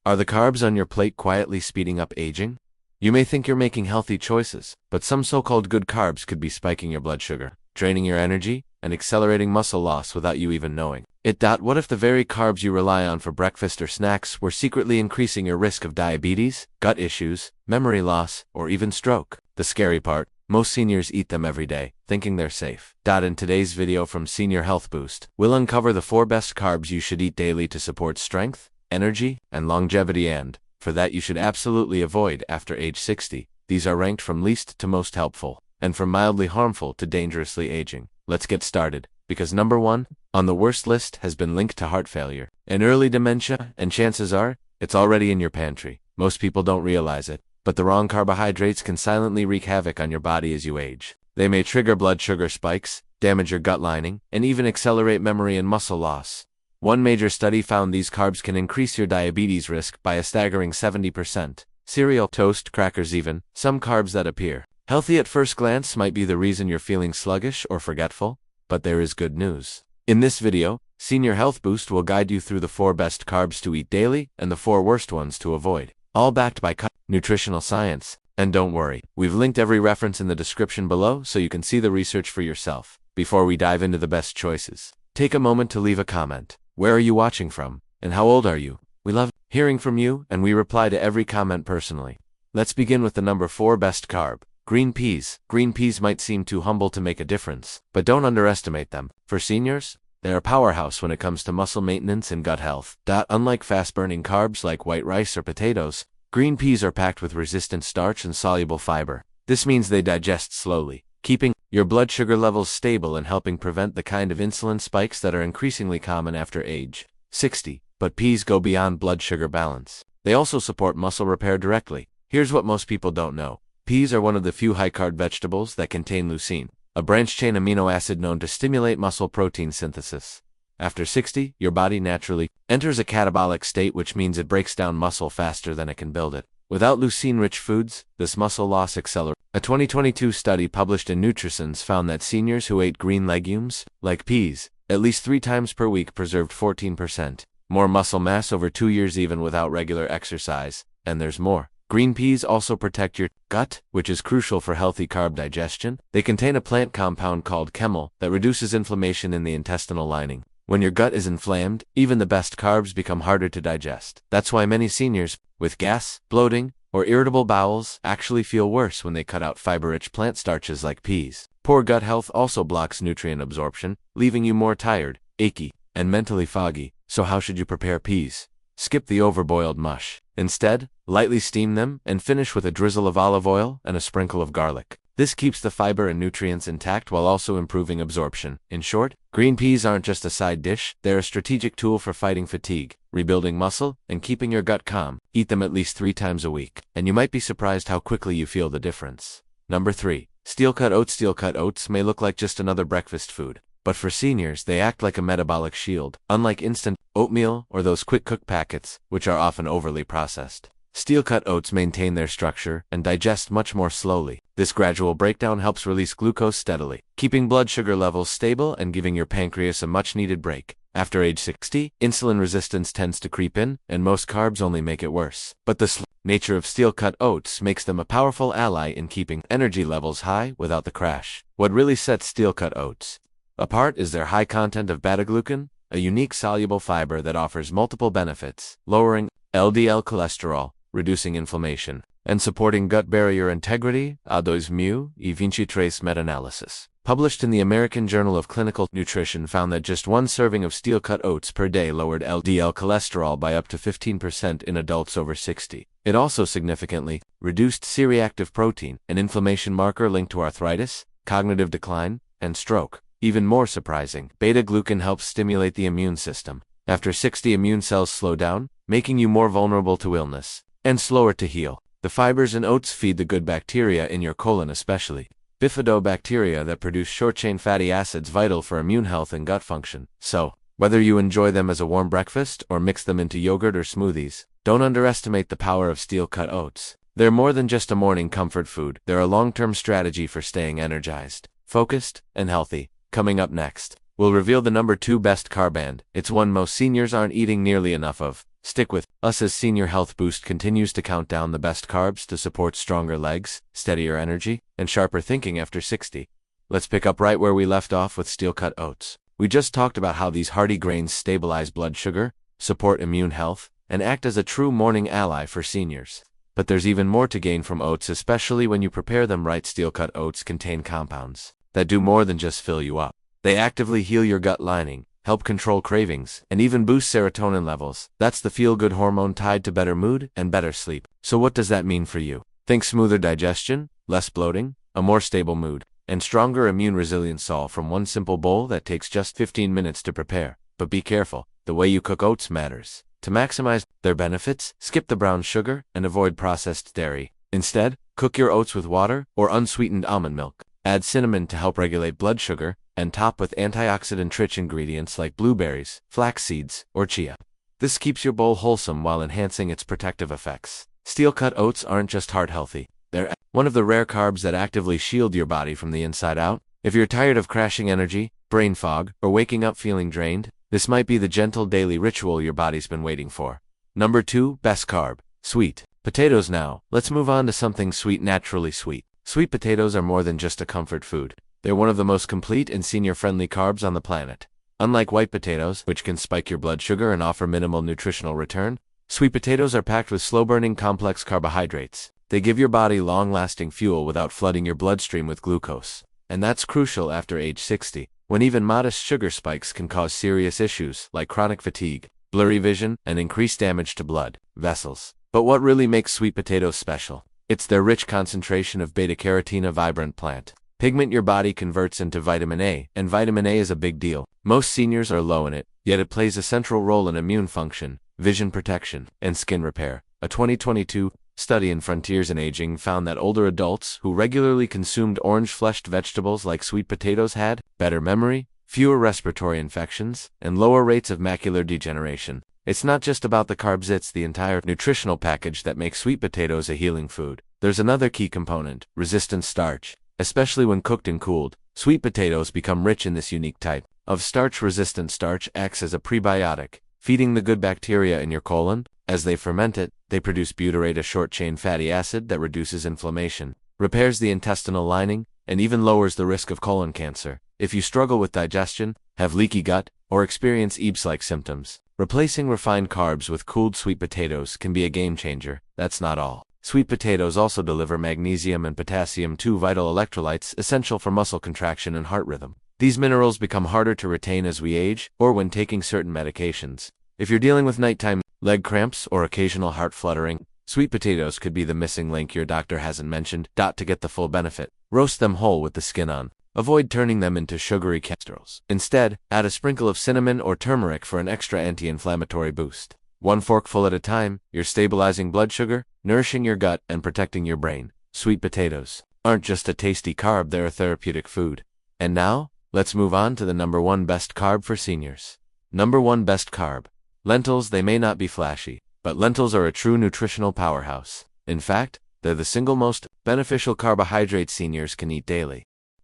Are the carbs on your plate quietly speeding up aging? You may think you're making healthy choices, but some so-called good carbs could be spiking your blood sugar, draining your energy, and accelerating muscle loss without you even knowing it. What if the very carbs you rely on for breakfast or snacks were secretly increasing your risk of diabetes, gut issues, memory loss, or even stroke? The scary part, most seniors eat them every day, thinking they're safe. In today's video from Senior Health Boost, we'll uncover the 4 best carbs you should eat daily to support strength, energy, and longevity, and for that you should absolutely avoid after age 60. These are ranked from least to most helpful, and from mildly harmful to dangerously aging. Let's get started, because number 1 on the worst list has been linked to heart failure and early dementia, and chances are, it's already in your pantry. Most people don't realize it, but the wrong carbohydrates can silently wreak havoc on your body as you age. They may trigger blood sugar spikes, damage your gut lining, and even accelerate memory and muscle loss. One major study found these carbs can increase your diabetes risk by a staggering 70%. Cereal, toast, crackers even, some carbs that appear healthy at first glance might be the reason you're feeling sluggish or forgetful, but there is good news. In this video, Senior Health Boost will guide you through the 4 best carbs to eat daily and the 4 worst ones to avoid, all backed by nutritional science. And don't worry, we've linked every reference in the description below so you can see the research for yourself. Before we dive into the best choices, take a moment to leave a comment. Where are you watching from, and how old are you? We love hearing from you, and we reply to every comment personally. Let's begin with the number 4 best carb. Green peas. Green peas might seem too humble to make a difference, but don't underestimate them. For seniors, they're a powerhouse when it comes to muscle maintenance and gut health. Unlike fast-burning carbs like white rice or potatoes, green peas are packed with resistant starch and soluble fiber. This means they digest slowly, keeping your blood sugar levels stable and helping prevent the kind of insulin spikes that are increasingly common after age 60. But peas go beyond blood sugar balance. They also support muscle repair directly. Here's what most people don't know. Peas are one of the few high-carb vegetables that contain leucine, a branched-chain amino acid known to stimulate muscle protein synthesis. After 60, your body naturally enters a catabolic state, which means it breaks down muscle faster than it can build it. Without leucine-rich foods, this muscle loss accelerates. A 2022 study published in Nutrisense found that seniors who ate green legumes, like peas, at least 3 times per week preserved 14% more muscle mass over 2 years even without regular exercise. And there's more. Green peas also protect your gut, which is crucial for healthy carb digestion. They contain a plant compound called chemol that reduces inflammation in the intestinal lining. When your gut is inflamed, even the best carbs become harder to digest. That's why many seniors with gas, bloating, or irritable bowels actually feel worse when they cut out fiber-rich plant starches like peas. Poor gut health also blocks nutrient absorption, leaving you more tired, achy, and mentally foggy. So how should you prepare peas? Skip the overboiled mush. Instead, lightly steam them and finish with a drizzle of olive oil and a sprinkle of garlic. This keeps the fiber and nutrients intact while also improving absorption. In short, green peas aren't just a side dish, they're a strategic tool for fighting fatigue, rebuilding muscle, and keeping your gut calm. Eat them at least 3 times a week, and you might be surprised how quickly you feel the difference. Number 3. Steel-cut oats. Steel-cut oats may look like just another breakfast food, but for seniors they act like a metabolic shield. Unlike instant oatmeal or those quick-cook packets, which are often overly processed, steel-cut oats maintain their structure and digest much more slowly. This gradual breakdown helps release glucose steadily, keeping blood sugar levels stable and giving your pancreas a much-needed break. After age 60, insulin resistance tends to creep in, and most carbs only make it worse. But the slow nature of steel-cut oats makes them a powerful ally in keeping energy levels high without the crash. What really sets steel-cut oats apart is their high content of beta-glucan, a unique soluble fiber that offers multiple benefits, lowering LDL cholesterol, reducing inflammation, and supporting gut barrier integrity. A2 mu e 23 meta-analysis, published in the American Journal of Clinical Nutrition, found that just 1 serving of steel-cut oats per day lowered LDL cholesterol by up to 15% in adults over 60. It also significantly reduced C-reactive protein, an inflammation marker linked to arthritis, cognitive decline, and stroke. Even more surprising, beta-glucan helps stimulate the immune system. After 60, immune cells slow down, making you more vulnerable to illness and slower to heal. The fibers in oats feed the good bacteria in your colon, especially bifidobacteria that produce short-chain fatty acids vital for immune health and gut function. So, whether you enjoy them as a warm breakfast or mix them into yogurt or smoothies, don't underestimate the power of steel-cut oats. They're more than just a morning comfort food. They're a long-term strategy for staying energized, focused, and healthy. Coming up next, we'll reveal the number 2 best carb, and it's one most seniors aren't eating nearly enough of. Stick with us as Senior Health Boost continues to count down the best carbs to support stronger legs, steadier energy, and sharper thinking after 60. Let's pick up right where we left off with steel-cut oats. We just talked about how these hearty grains stabilize blood sugar, support immune health, and act as a true morning ally for seniors. But there's even more to gain from oats, especially when you prepare them right. Steel-cut oats contain compounds that do more than just fill you up. They actively heal your gut lining, help control cravings, and even boost serotonin levels. That's the feel-good hormone tied to better mood and better sleep. So what does that mean for you? Think smoother digestion, less bloating, a more stable mood, and stronger immune resilience, all from one simple bowl that takes just 15 minutes to prepare. But be careful, the way you cook oats matters. To maximize their benefits, skip the brown sugar and avoid processed dairy. Instead, cook your oats with water or unsweetened almond milk. Add cinnamon to help regulate blood sugar, and top with antioxidant-rich ingredients like blueberries, flax seeds, or chia. This keeps your bowl wholesome while enhancing its protective effects. Steel-cut oats aren't just heart-healthy. They're one of the rare carbs that actively shield your body from the inside out. If you're tired of crashing energy, brain fog, or waking up feeling drained, this might be the gentle daily ritual your body's been waiting for. Number 2, best carb, sweet potatoes. Now, let's move on to something sweet, naturally sweet. Sweet potatoes are more than just a comfort food. They're one of the most complete and senior-friendly carbs on the planet. Unlike white potatoes, which can spike your blood sugar and offer minimal nutritional return, sweet potatoes are packed with slow-burning complex carbohydrates. They give your body long-lasting fuel without flooding your bloodstream with glucose. And that's crucial after age 60, when even modest sugar spikes can cause serious issues like chronic fatigue, blurry vision, and increased damage to blood vessels. But what really makes sweet potatoes special? It's their rich concentration of beta-carotene, a vibrant plant pigment your body converts into vitamin A, and vitamin A is a big deal. Most seniors are low in it, yet it plays a central role in immune function, vision protection, and skin repair. A 2022 study in Frontiers in Aging found that older adults who regularly consumed orange-fleshed vegetables like sweet potatoes had better memory, fewer respiratory infections, and lower rates of macular degeneration. It's not just about the carbs, it's the entire nutritional package that makes sweet potatoes a healing food. There's another key component, resistant starch. Especially when cooked and cooled, sweet potatoes become rich in this unique type of starch. Resistant starch acts as a prebiotic, feeding the good bacteria in your colon. As they ferment it, they produce butyrate, a short-chain fatty acid that reduces inflammation, repairs the intestinal lining, and even lowers the risk of colon cancer. If you struggle with digestion, have leaky gut, or experience EBS-like symptoms, replacing refined carbs with cooled sweet potatoes can be a game-changer. That's not all. Sweet potatoes also deliver magnesium and potassium, two vital electrolytes essential for muscle contraction and heart rhythm. These minerals become harder to retain as we age or when taking certain medications. If you're dealing with nighttime leg cramps or occasional heart fluttering, sweet potatoes could be the missing link your doctor hasn't mentioned. To get the full benefit, roast them whole with the skin on. Avoid turning them into sugary casseroles. Instead, add a sprinkle of cinnamon or turmeric for an extra anti-inflammatory boost. One forkful at a time, you're stabilizing blood sugar, nourishing your gut, and protecting your brain. Sweet potatoes aren't just a tasty carb, they're a therapeutic food. And now, let's move on to the number 1 best carb for seniors. Number 1 best carb. Lentils. They may not be flashy, but lentils are a true nutritional powerhouse. In fact, they're the single most beneficial carbohydrate seniors can eat daily.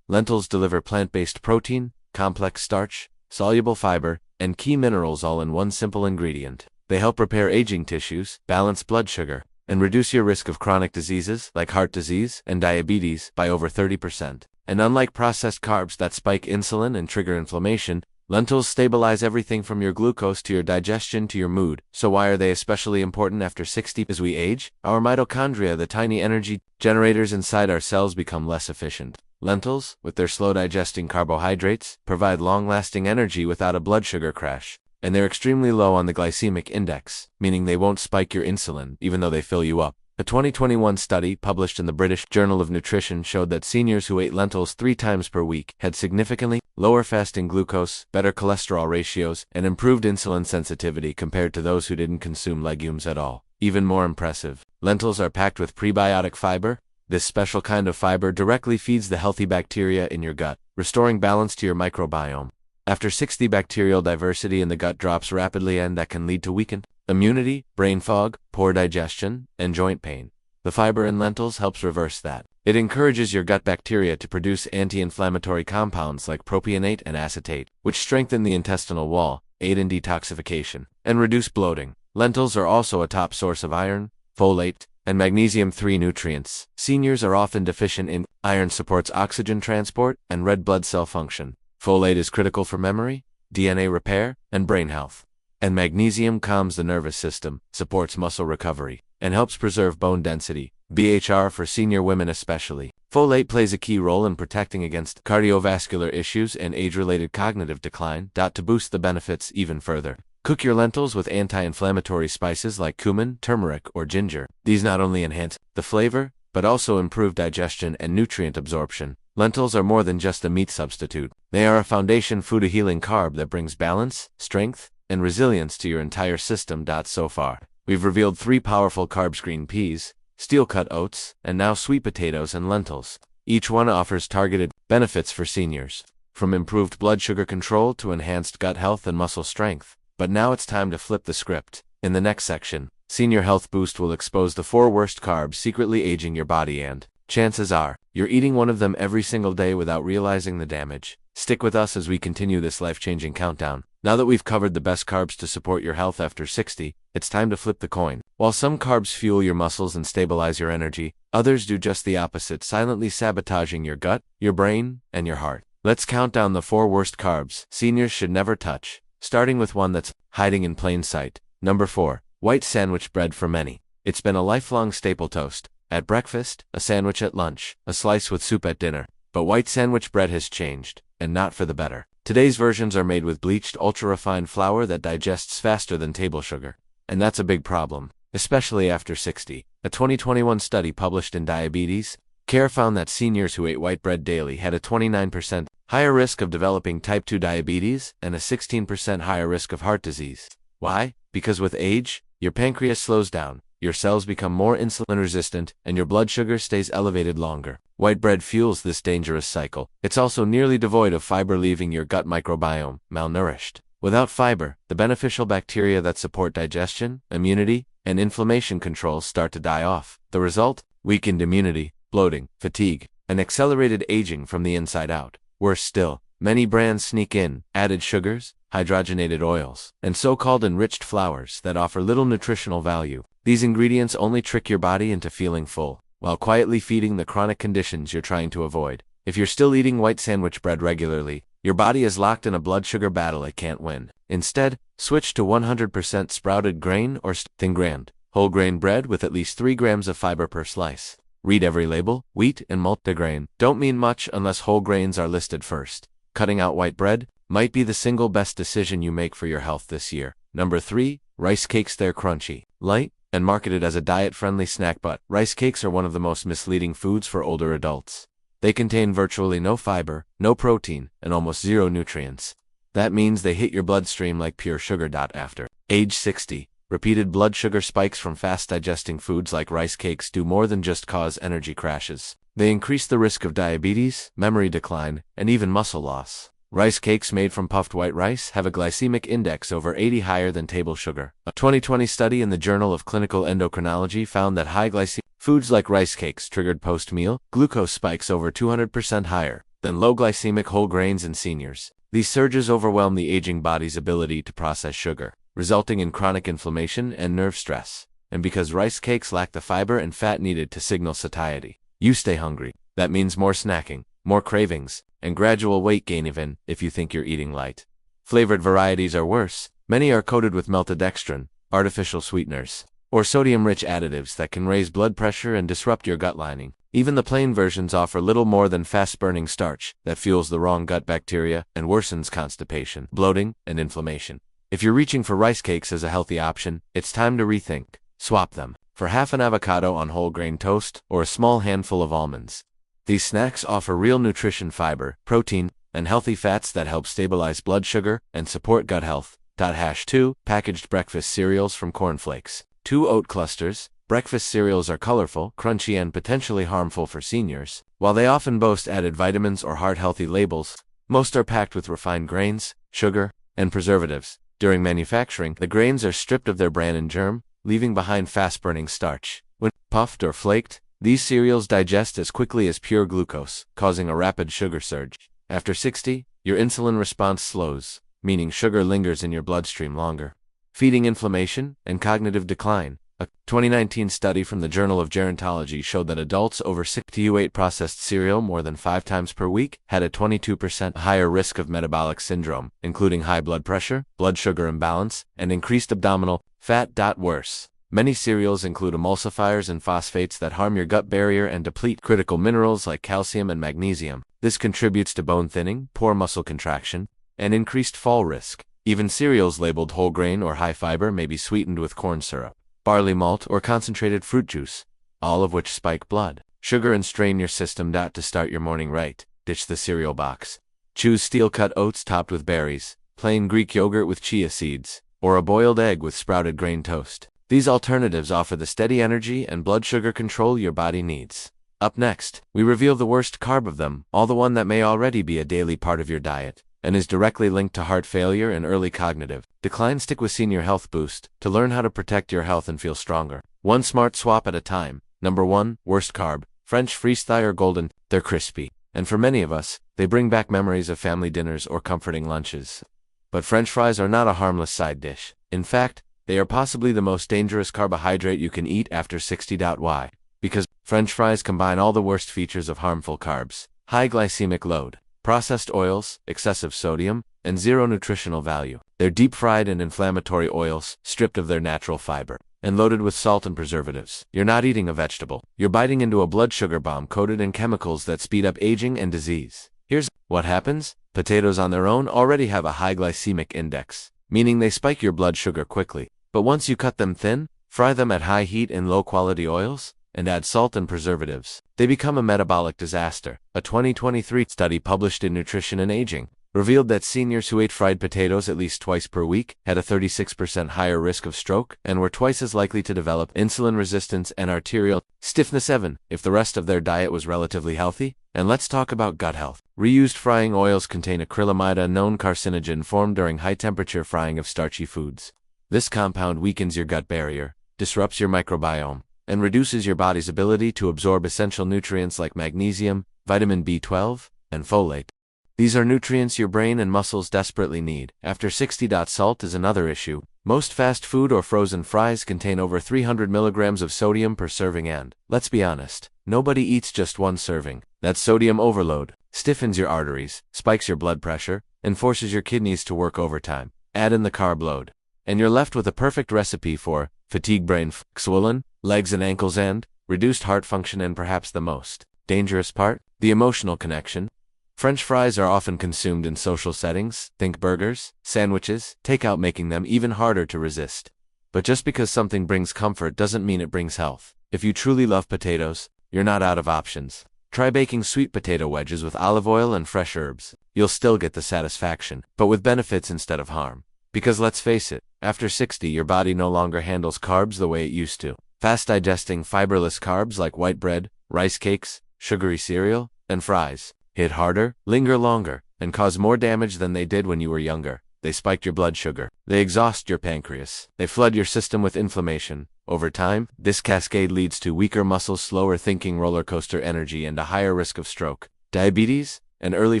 Lentils deliver plant-based protein, complex starch, soluble fiber, and key minerals all in one simple ingredient. They help repair aging tissues, balance blood sugar, and reduce your risk of chronic diseases like heart disease and diabetes by over 30%. And unlike processed carbs that spike insulin and trigger inflammation, lentils stabilize everything from your glucose to your digestion to your mood. So why are they especially important after 60? As we age, our mitochondria, the tiny energy generators inside our cells, become less efficient. Lentils, with their slow-digesting carbohydrates, provide long-lasting energy without a blood sugar crash. And they're extremely low on the glycemic index, meaning they won't spike your insulin even though they fill you up. A 2021 study published in the British Journal of Nutrition showed that seniors who ate lentils 3 times per week had significantly lower fasting glucose, better cholesterol ratios, and improved insulin sensitivity compared to those who didn't consume legumes at all. Even more impressive, lentils are packed with prebiotic fiber. This special kind of fiber directly feeds the healthy bacteria in your gut, restoring balance to your microbiome. After 60, bacterial diversity in the gut drops rapidly, and that can lead to weakened immunity, brain fog, poor digestion, and joint pain. The fiber in lentils helps reverse that. It encourages your gut bacteria to produce anti-inflammatory compounds like propionate and acetate, which strengthen the intestinal wall, aid in detoxification, and reduce bloating. Lentils are also a top source of iron, folate, and magnesium-3 nutrients. Seniors are often deficient in iron supports oxygen transport and red blood cell function. Folate is critical for memory, DNA repair, and brain health. And magnesium calms the nervous system, supports muscle recovery, and helps preserve bone density. BHR for senior women especially. Folate plays a key role in protecting against cardiovascular issues and age-related cognitive decline. To boost the benefits even further, cook your lentils with anti-inflammatory spices like cumin, turmeric, or ginger. These not only enhance the flavor, but also improve digestion and nutrient absorption. Lentils are more than just a meat substitute. They are a foundation food, a healing carb that brings balance, strength, and resilience to your entire system. So far, we've revealed 3 powerful carbs: green peas, steel-cut oats, and now sweet potatoes and lentils. Each one offers targeted benefits for seniors, from improved blood sugar control to enhanced gut health and muscle strength. But now it's time to flip the script. In the next section, Senior Health Boost will expose the 4 worst carbs secretly aging your body, and chances are, you're eating one of them every single day without realizing the damage. Stick with us as we continue this life-changing countdown. Now that we've covered the best carbs to support your health after 60, it's time to flip the coin. While some carbs fuel your muscles and stabilize your energy, others do just the opposite, silently sabotaging your gut, your brain, and your heart. Let's count down the 4 worst carbs seniors should never touch, starting with one that's hiding in plain sight. Number 4. White sandwich bread. For many, it's been a lifelong staple: toast at breakfast, a sandwich at lunch, a slice with soup at dinner. But white sandwich bread has changed, and not for the better. Today's versions are made with bleached, ultra-refined flour that digests faster than table sugar. And that's a big problem, especially after 60. A 2021 study published in Diabetes Care found that seniors who ate white bread daily had a 29% higher risk of developing type 2 diabetes and a 16% higher risk of heart disease. Why? Because with age, your pancreas slows down, your cells become more insulin resistant, and your blood sugar stays elevated longer. White bread fuels this dangerous cycle. It's also nearly devoid of fiber, leaving your gut microbiome malnourished. Without fiber, the beneficial bacteria that support digestion, immunity, and inflammation control start to die off. The result? Weakened immunity, bloating, fatigue, and accelerated aging from the inside out. Worse still, many brands sneak in added sugars, hydrogenated oils, and so-called enriched flours that offer little nutritional value. These ingredients only trick your body into feeling full, while quietly feeding the chronic conditions you're trying to avoid. If you're still eating white sandwich bread regularly, your body is locked in a blood sugar battle it can't win. Instead, switch to 100% sprouted grain or thin grained, whole grain bread with at least 3 grams of fiber per slice. Read every label. Wheat and multigrain don't mean much unless whole grains are listed first. Cutting out white bread might be the single best decision you make for your health this year. Number 3. Rice cakes. They're crunchy, light, and marketed as a diet-friendly snack, but rice cakes are one of the most misleading foods for older adults. They contain virtually no fiber, no protein, and almost 0 nutrients. That means they hit your bloodstream like pure sugar. After age 60, repeated blood sugar spikes from fast-digesting foods like rice cakes do more than just cause energy crashes. They increase the risk of diabetes, memory decline, and even muscle loss. Rice cakes made from puffed white rice have a glycemic index over 80 higher than table sugar. A 2020 study in the Journal of Clinical Endocrinology found that high glycemic foods like rice cakes triggered post-meal glucose spikes over 200% higher than low glycemic whole grains in seniors. These surges overwhelm the aging body's ability to process sugar, resulting in chronic inflammation and nerve stress. And because rice cakes lack the fiber and fat needed to signal satiety, you stay hungry. That means more snacking, more cravings, and gradual weight gain even if you think you're eating light. Flavored varieties are worse. Many are coated with maltodextrin, artificial sweeteners, or sodium-rich additives that can raise blood pressure and disrupt your gut lining. Even the plain versions offer little more than fast-burning starch that fuels the wrong gut bacteria and worsens constipation, bloating, and inflammation. If you're reaching for rice cakes as a healthy option, it's time to rethink. Swap them for half an avocado on whole grain toast or a small handful of almonds. These snacks offer real nutrition, fiber, protein, and healthy fats that help stabilize blood sugar and support gut health. 2. Packaged breakfast cereals from cornflakes. 2 oat clusters. Breakfast cereals are colorful, crunchy, and potentially harmful for seniors. While they often boast added vitamins or heart-healthy labels, most are packed with refined grains, sugar, and preservatives. During manufacturing, the grains are stripped of their bran and germ, leaving behind fast-burning starch. When puffed or flaked, these cereals digest as quickly as pure glucose, causing a rapid sugar surge. After 60, your insulin response slows, meaning sugar lingers in your bloodstream longer. feeding inflammation and cognitive decline. A 2019 study from the Journal of Gerontology showed that adults over 60 who ate processed cereal more than 5 times per week had a 22% higher risk of metabolic syndrome, including high blood pressure, blood sugar imbalance, and increased abdominal fat. Worse, many cereals include emulsifiers and phosphates that harm your gut barrier and deplete critical minerals like calcium and magnesium. This contributes to bone thinning, poor muscle contraction, and increased fall risk. Even cereals labeled whole grain or high fiber may be sweetened with corn syrup, barley malt, or concentrated fruit juice, all of which spike blood sugar and strain your system. To start your morning right, ditch the cereal box. Choose steel-cut oats topped with berries, plain Greek yogurt with chia seeds, or a boiled egg with sprouted grain toast. These alternatives offer the steady energy and blood sugar control your body needs. Up next, we reveal the worst carb of them, all the one that may already be a daily part of your diet and is directly linked to heart failure and early cognitive decline. Stick with Senior Health Boost to learn how to protect your health and feel stronger, one smart swap at a time. Number 1, worst carb, French fries or golden. They're crispy, and for many of us, they bring back memories of family dinners or comforting lunches. But French fries are not a harmless side dish. In fact, they are possibly the most dangerous carbohydrate you can eat after 60. Why? Because French fries combine all the worst features of harmful carbs: high glycemic load, processed oils, excessive sodium, and zero nutritional value. They're deep-fried and inflammatory oils, stripped of their natural fiber, and loaded with salt and preservatives. You're not eating a vegetable. You're biting into a blood sugar bomb coated in chemicals that speed up aging and disease. Here's what happens. Potatoes on their own already have a high glycemic index, meaning they spike your blood sugar quickly. But once you cut them thin, fry them at high heat in low-quality oils, and add salt and preservatives, they become a metabolic disaster. A 2023 study published in Nutrition and Aging revealed that seniors who ate fried potatoes at least twice per week had a 36% higher risk of stroke and were twice as likely to develop insulin resistance and arterial stiffness 7 if the rest of their diet was relatively healthy. And let's talk about gut health. Reused frying oils contain acrylamide, a known carcinogen formed during high-temperature frying of starchy foods. This compound weakens your gut barrier, disrupts your microbiome, and reduces your body's ability to absorb essential nutrients like magnesium, vitamin B12, and folate. These are nutrients your brain and muscles desperately need. After 60. Salt is another issue. Most fast food or frozen fries contain over 300 milligrams of sodium per serving, and, let's be honest, nobody eats just one serving. That sodium overload stiffens your arteries, spikes your blood pressure, and forces your kidneys to work overtime. Add in the carb load, and you're left with a perfect recipe for fatigue, brain swollen, legs and ankles, and reduced heart function. And perhaps the most dangerous part, the emotional connection. French fries are often consumed in social settings. Think burgers, sandwiches, takeout, making them even harder to resist. But just because something brings comfort doesn't mean it brings health. If you truly love potatoes, you're not out of options. Try baking sweet potato wedges with olive oil and fresh herbs. You'll still get the satisfaction, but with benefits instead of harm. Because let's face it, after 60 your body no longer handles carbs the way it used to. Fast-digesting, fiberless carbs like white bread, rice cakes, sugary cereal, and fries hit harder, linger longer, and cause more damage than they did when you were younger. They spike your blood sugar. They exhaust your pancreas. They flood your system with inflammation. Over time, this cascade leads to weaker muscles, slower thinking, roller coaster energy, and a higher risk of stroke, diabetes, and early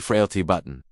frailty.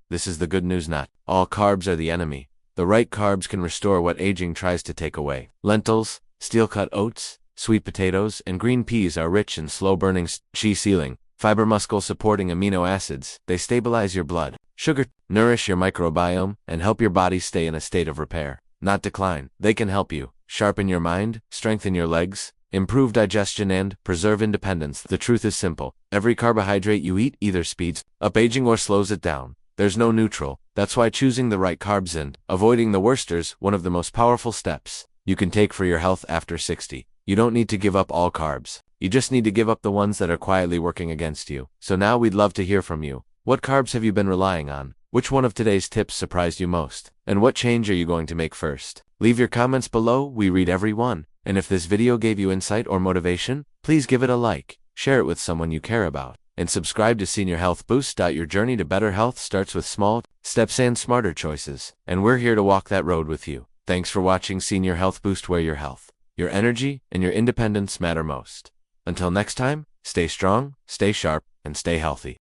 This is the good news: not all carbs are the enemy. The right carbs can restore what aging tries to take away. Lentils, steel-cut oats, sweet potatoes, and green peas are rich in slow-burning Qi-sealing, fiber muscle-supporting amino acids. They stabilize your blood sugar, nourish your microbiome, and help your body stay in a state of repair, not decline. They can help you sharpen your mind, strengthen your legs, improve digestion, and preserve independence. The truth is simple. Every carbohydrate you eat either speeds up aging or slows it down. There's no neutral. That's why choosing the right carbs and avoiding the worsters one of the most powerful steps you can take for your health after 60. You don't need to give up all carbs. You just need to give up the ones that are quietly working against you. So now we'd love to hear from you. What carbs have you been relying on? Which one of today's tips surprised you most? And what change are you going to make first? Leave your comments below. We read every one. And if this video gave you insight or motivation, please give it a like, share it with someone you care about, and subscribe to Senior Health Boost. Your journey to better health starts with small steps and smarter choices, and we're here to walk that road with you. Thanks for watching Senior Health Boost, where your health, your energy, and your independence matter most. Until next time, stay strong, stay sharp, and stay healthy.